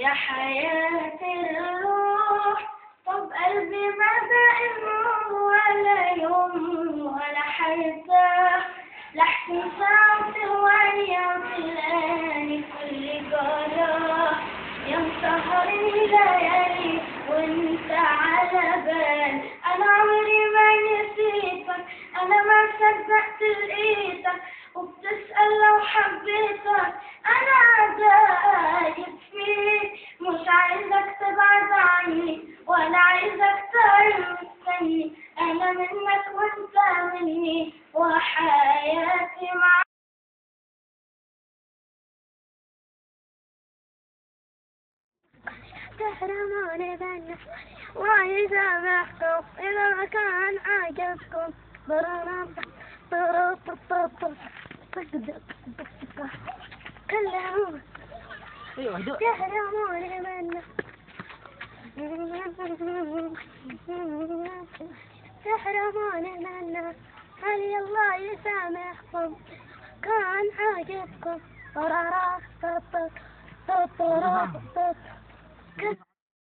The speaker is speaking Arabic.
يا حياة الروح. طب قلبي ما دائم ولا يوم ولا حيرتاح، لحن ساعة ثواني عطلاني كل جراح. يا مسهر الليالي وانت على بال، انا عمري ما نسيتك، انا ما صدقت لقيتك، وبتسأل لو حبيتك، انا دايب فيك. مش عايزك تبعد عني ولا عايزك تعيش مستني، انا منك وانت مني وحياتي معاك. تحرموني منك ويسامحكم إذا ما كان عاجبكم. كلموني تحرموني منك، تحرموني منك، خلي الله يسامحكم كان عاجبكم.